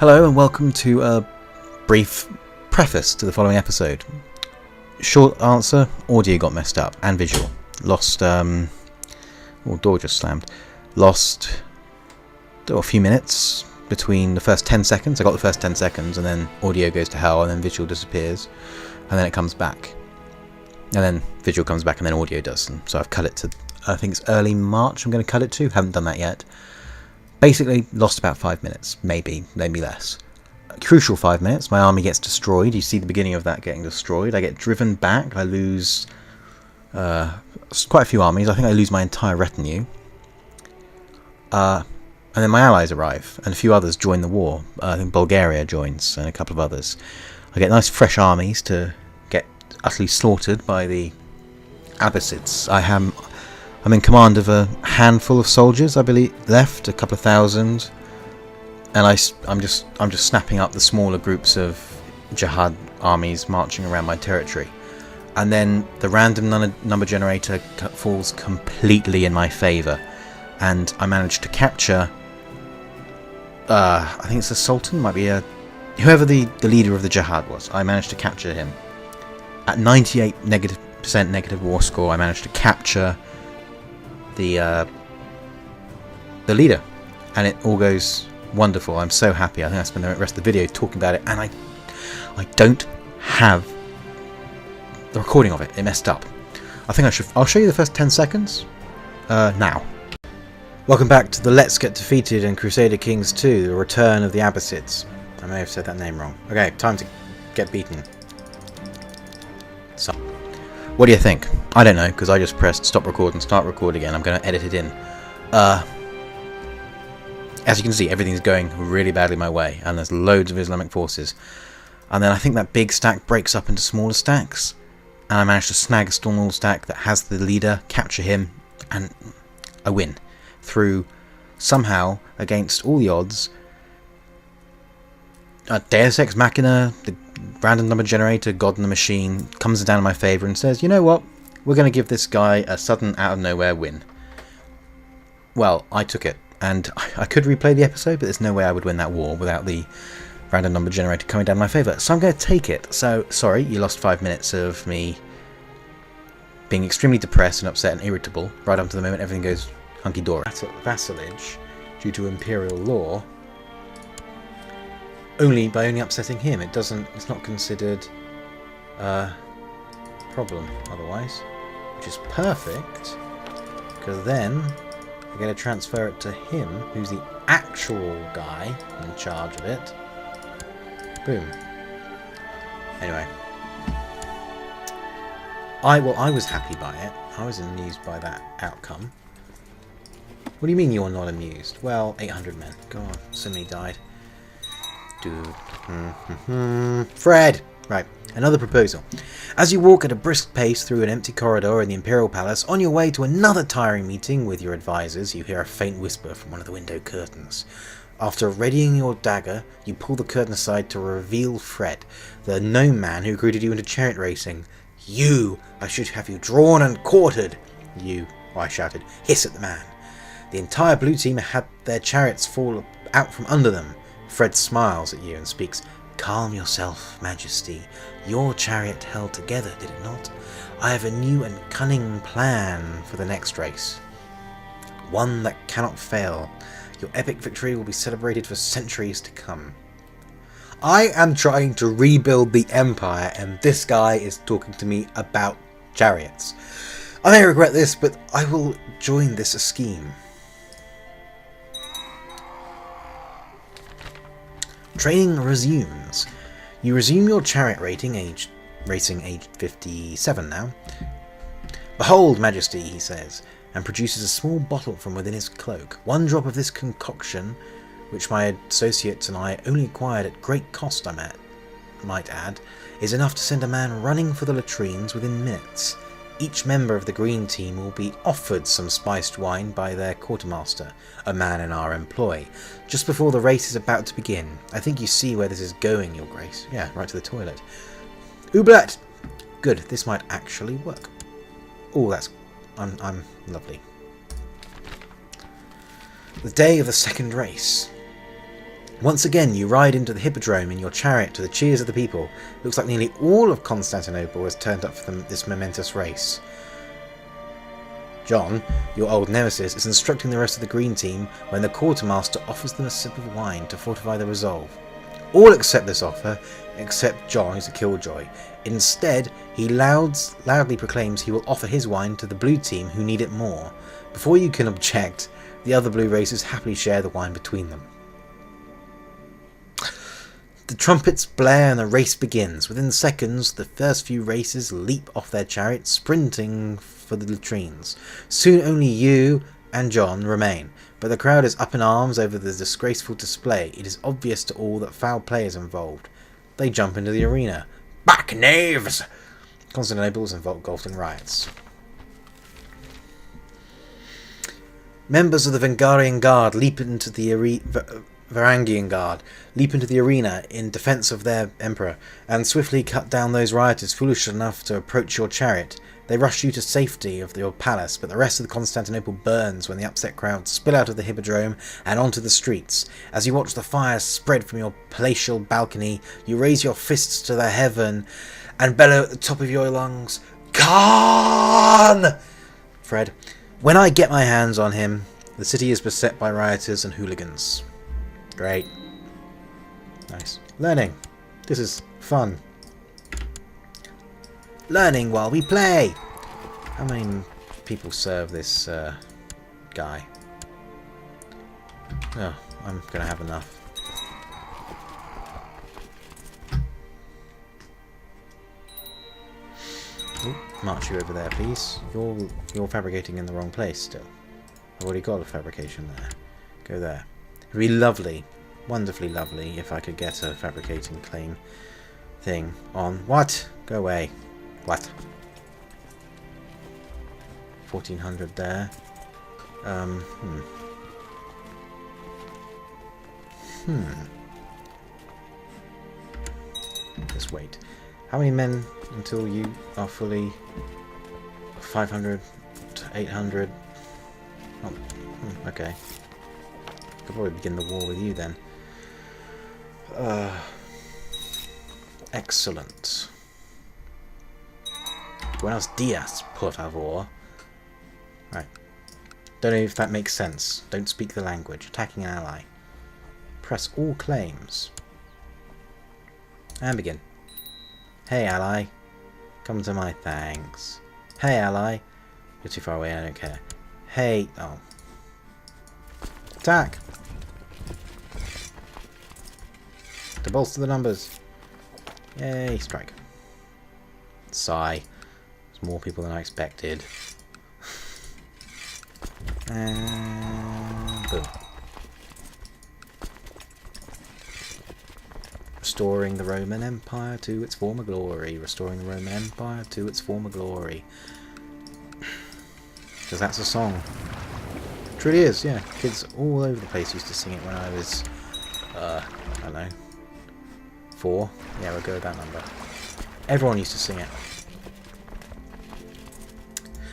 Hello and welcome to a brief preface to the following episode. Short answer, audio got messed up and visual. Lost, door just slammed. Lost a few minutes between the first 10 seconds. I got the first 10 seconds and then audio goes to hell and then visual disappears and then it comes back. And then visual comes back and then audio does. And so I've cut it to, I think it's early March I'm going to cut it to. Haven't done that yet. Basically, lost about 5 minutes, maybe less. A crucial 5 minutes, my army gets destroyed. You see the beginning of that getting destroyed. I get driven back. I lose quite a few armies. I think I lose my entire retinue. And then my allies arrive, and a few others join the war. I think Bulgaria joins, and a couple of others. I get nice fresh armies to get utterly slaughtered by the Abbasids. I'm in command of a handful of soldiers, I believe, left, a couple of thousand, and I'm just snapping up the smaller groups of jihad armies marching around my territory, and then the random number generator falls completely in my favour, and I managed to capture. I think it's the Sultan, might be whoever the leader of the jihad was. I managed to capture him at 98% negative war score. I managed to capture the leader, and it all goes wonderful. I'm so happy. I think I spent the rest of the video talking about it, and I don't have the recording of it. It messed up. I think I'll show you the first 10 seconds now. Welcome back to the Let's Get Defeated in Crusader Kings 2, the return of the Abbasids. I may have said that name wrong. Okay, time to get beaten. So, what do you think? I don't know, because I just pressed stop record and start record again. I'm going to edit it in. As you can see, everything's going really badly my way, and there's loads of Islamic forces. And then I think that big stack breaks up into smaller stacks, and I managed to snag a small stack that has the leader, capture him, and I win. Through, somehow, against all the odds, Deus Ex Machina, the random number generator, God in the machine, comes down in my favour and says, you know what, we're going to give this guy a sudden out of nowhere win. Well, I took it, and I could replay the episode, but there's no way I would win that war without the random number generator coming down in my favour, so I'm going to take it. So, sorry, you lost 5 minutes of me being extremely depressed and upset and irritable, right up to the moment everything goes hunky-dory. Vassalage, due to imperial law, only upsetting him. It's not considered a problem otherwise, which is perfect, because then we're going to transfer it to him, who's the actual guy in charge of it. Boom. Anyway, I was happy by it. I was amused by that outcome. What do you mean you're not amused? Well, 800 men. God, so many died. Dude. Fred! Right, another proposal. As you walk at a brisk pace through an empty corridor in the Imperial Palace, on your way to another tiring meeting with your advisors, you hear a faint whisper from one of the window curtains. After readying your dagger, you pull the curtain aside to reveal Fred, the gnome man who recruited you into chariot racing. You! I should have you drawn and quartered! You, I shouted, hiss at the man. The entire blue team had their chariots fall out from under them. Fred smiles at you and speaks, "Calm yourself, Majesty. Your chariot held together, did it not? I have a new and cunning plan for the next race. One that cannot fail. Your epic victory will be celebrated for centuries to come." I am trying to rebuild the Empire, and this guy is talking to me about chariots. I may regret this, but I will join this scheme. Training resumes. You resume your chariot racing aged 57 now. "Behold, Majesty," he says, and produces a small bottle from within his cloak. "One drop of this concoction, which my associates and I only acquired at great cost, I might add, is enough to send a man running for the latrines within minutes. Each member of the green team will be offered some spiced wine by their quartermaster, a man in our employ, just before the race is about to begin. I think you see where this is going, Your Grace." Yeah, right to the toilet. "Oublet!" Good, this might actually work. Oh, I'm lovely. The day of the second race. Once again, you ride into the Hippodrome in your chariot to the cheers of the people. Looks like nearly all of Constantinople has turned up for this momentous race. John, your old nemesis, is instructing the rest of the Green Team when the quartermaster offers them a sip of wine to fortify their resolve. All accept this offer, except John, who's a killjoy. Instead, he loudly proclaims he will offer his wine to the Blue Team who need it more. Before you can object, the other blue races happily share the wine between them. The trumpets blare and the race begins. Within seconds, the first few racers leap off their chariots, sprinting for the latrines. Soon only you and John remain, but the crowd is up in arms over the disgraceful display. It is obvious to all that foul play is involved. They jump into the arena. Back, knaves! Constantinople is engulfed in riots. Members of the Vengarian Guard leap into the Varangian Guard leap into the arena in defence of their emperor, and swiftly cut down those rioters foolish enough to approach your chariot. They rush you to safety of your palace, but the rest of Constantinople burns when the upset crowds spill out of the Hippodrome and onto the streets. As you watch the fires spread from your palatial balcony, you raise your fists to the heaven and bellow at the top of your lungs, Khan! Fred, when I get my hands on him, the city is beset by rioters and hooligans. Great. Nice. Learning. This is fun. Learning while we play. How many people serve this guy? Oh, I'm gonna have enough. Ooh, march you over there, please. You're fabricating in the wrong place still. I've already got a fabrication there. Go there. It would be lovely, wonderfully lovely, if I could get a fabricating claim thing on. What? Go away. What? 1400 there. Just wait. How many men until you are fully 500 to 800? Oh, okay. Could probably begin the war with you then. Excellent. Buenos dias, por favor. Right. Don't know if that makes sense. Don't speak the language. Attacking an ally. Press all claims. And begin. Hey ally. Come to my thanks. Hey ally. You're too far away, I don't care. Hey. Oh. Attack! To bolster the numbers. Yay, strike. Sigh. There's more people than I expected. And boom. Restoring the Roman Empire to its former glory. Restoring the Roman Empire to its former glory. Because that's a song. It really is, yeah. Kids all over the place used to sing it when I was, I don't know, 4. Yeah, we'll go with that number. Everyone used to sing it.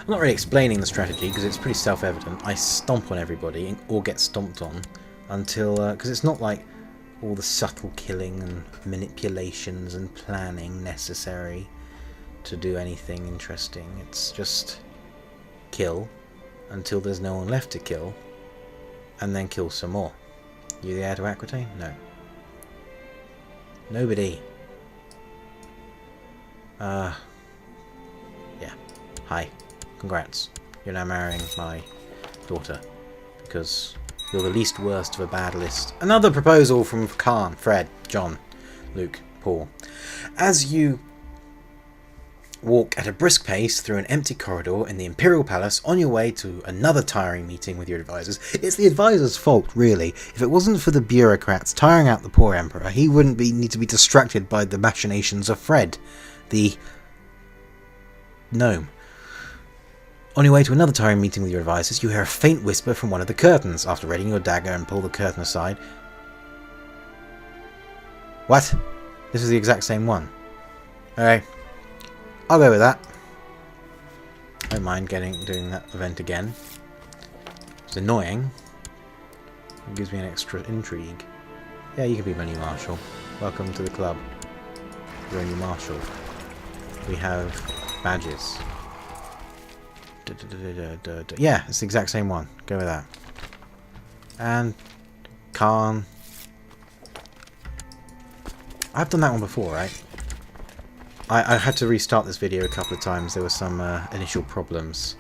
I'm not really explaining the strategy because it's pretty self-evident. I stomp on everybody or get stomped on until, because it's not like all the subtle killing and manipulations and planning necessary to do anything interesting. It's just kill until there's no one left to kill, and then kill some more. You the heir to Aquitaine? No. Nobody. Yeah. Hi. Congrats. You're now marrying my daughter. Because you're the least worst of a bad list. Another proposal from Khan, Fred, John, Luke, Paul. As you walk at a brisk pace through an empty corridor in the Imperial Palace on your way to another tiring meeting with your advisors. It's the advisors' fault, really. If it wasn't for the bureaucrats tiring out the poor emperor, he wouldn't need to be distracted by the machinations of Fred, the gnome. On your way to another tiring meeting with your advisors, you hear a faint whisper from one of the curtains. After readying your dagger and pull the curtain aside. What? This is the exact same one. Okay. I'll go with that. I don't mind doing that event again. It's annoying. It gives me an extra intrigue. Yeah, you can be my new marshal. Welcome to the club. You're a new marshal. We have badges. Yeah, it's the exact same one. Go with that. And Khan. I've done that one before, right? I had to restart this video a couple of times. There were some initial problems.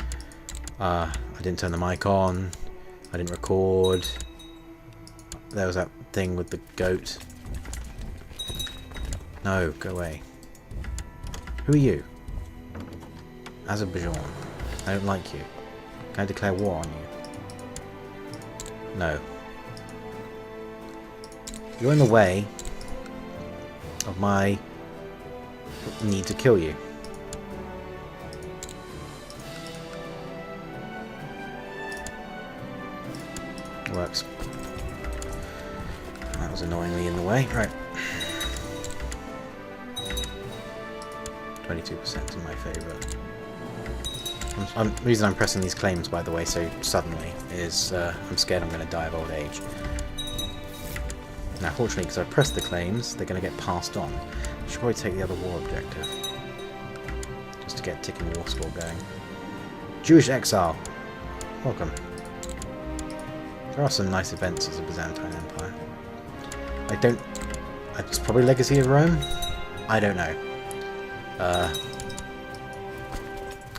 I didn't turn the mic on. I didn't record. There was that thing with the goat. No, go away. Who are you? Azerbaijan. I don't like you. Can I declare war on you? No. You're in the way of my need to kill you. Works. That was annoyingly in the way. Right. 22% in my favour. The reason I'm pressing these claims, by the way, so suddenly is I'm scared I'm going to die of old age. Now, fortunately, because I pressed the claims, they're going to get passed on. I should probably take the other war objective. Just to get a ticking war score going. Jewish exile. Welcome. There are some nice events as a Byzantine Empire. It's probably Legacy of Rome? I don't know. I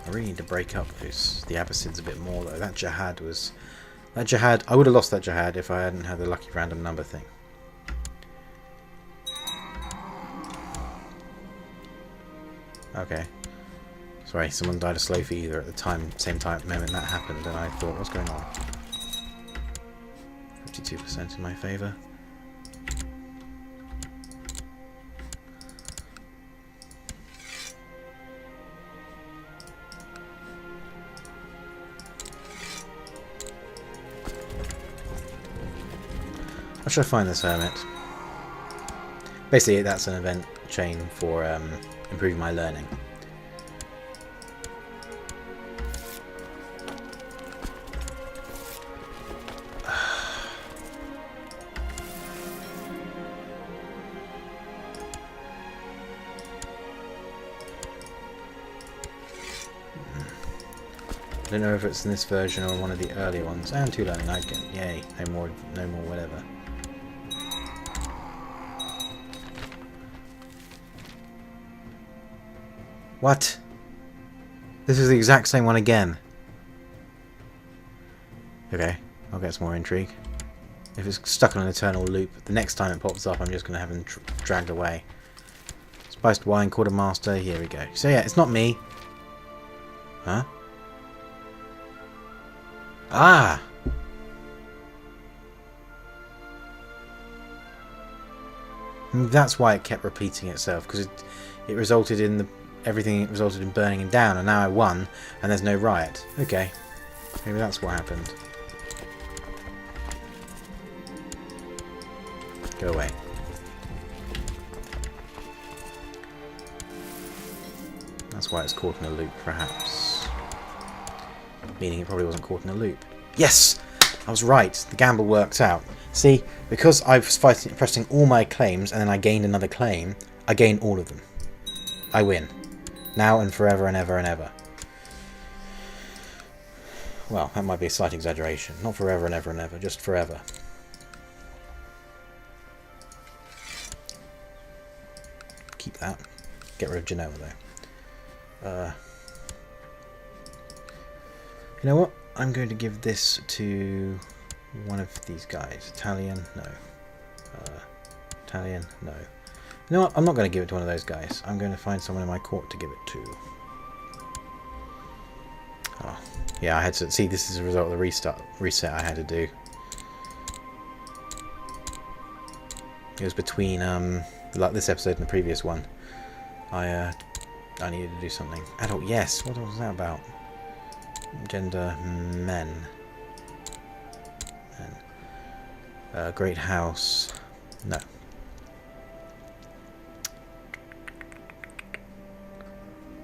really need to break up the Abbasids a bit more, though. That jihad was... I would have lost that jihad if I hadn't had the lucky random number thing. Okay. Sorry, someone died of slow fever at the same moment that happened, and I thought, what's going on? 52% in my favour. How should I find this hermit? Basically, that's an event chain for improving my learning. I don't know if it's in this version or one of the earlier ones. And 2 learning, I can. Yay, no more whatever. What? This is the exact same one again. Okay, I'll get some more intrigue. If it's stuck on an eternal loop, the next time it pops up, I'm just going to have him dragged away. Spiced wine, quartermaster, here we go. So yeah, it's not me. Huh? Ah! That's why it kept repeating itself, because it resulted in everything resulted in burning him down, and now I won, and there's no riot. Okay. Maybe that's what happened. Go away. That's why it's caught in a loop, perhaps. Meaning it probably wasn't caught in a loop. Yes! I was right. The gamble worked out. See, because I was pressing all my claims and then I gained another claim, I gained all of them. I win. Now and forever and ever and ever. Well, that might be a slight exaggeration. Not forever and ever and ever, just forever. Keep that. Get rid of Genoa, though. You know what? I'm going to give this to one of these guys. Italian? No. Italian? No. You know what? I'm not going to give it to one of those guys. I'm going to find someone in my court to give it to. Oh, yeah, I had to... See, this is a result of the reset I had to do. It was between, like this episode and the previous one. I needed to do something. Adult, yes. What was that about? Gender, men. Great house. No.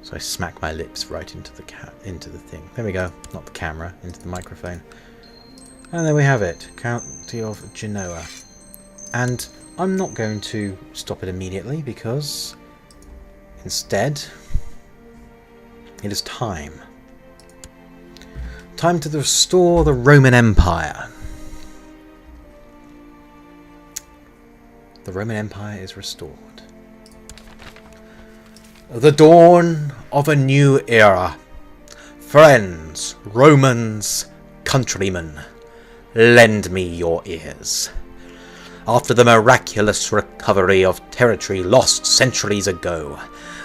So I smack my lips right into the thing. There we go. Not the camera, into the microphone. And there we have it. County of Genoa. And I'm not going to stop it immediately because instead it is time. Time to restore the Roman Empire. The Roman Empire is restored. The dawn of a new era. Friends, Romans, countrymen, lend me your ears. After the miraculous recovery of territory lost centuries ago,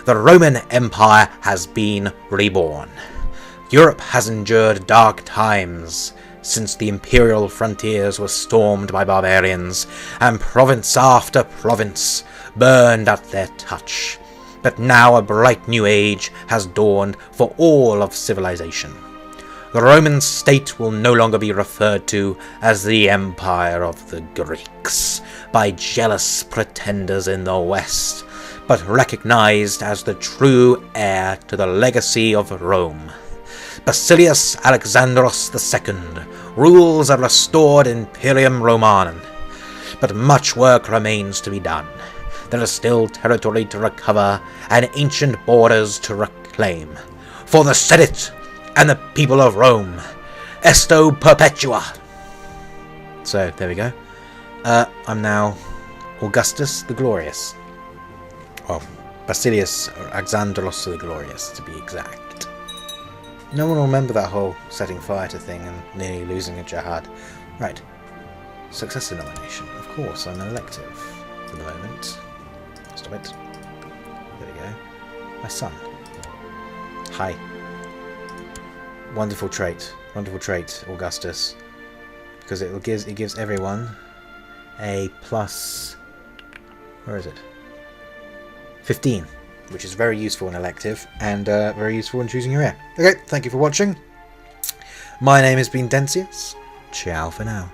the Roman Empire has been reborn. Europe has endured dark times since the imperial frontiers were stormed by barbarians, and province after province burned at their touch. But now a bright new age has dawned for all of civilization. The Roman state will no longer be referred to as the Empire of the Greeks by jealous pretenders in the West, but recognized as the true heir to the legacy of Rome. Basilius Alexandros II rules a restored Imperium Romanum, but much work remains to be done. There is still territory to recover and ancient borders to reclaim. For the Senate and the people of Rome, Esto Perpetua. So, there we go. I'm now Augustus the Glorious. Well, Basilius Alexandros the Glorious, to be exact. No one will remember that whole setting fire to thing and nearly losing a jihad. Right. Successor nomination. Of course, I'm elective for the moment. Stop it. There we go. My son. Hi. Wonderful trait, Augustus, because it gives everyone a plus. Where is it? 15, which is very useful in elective and very useful in choosing your heir. Okay, thank you for watching. My name has been Densius. Ciao for now.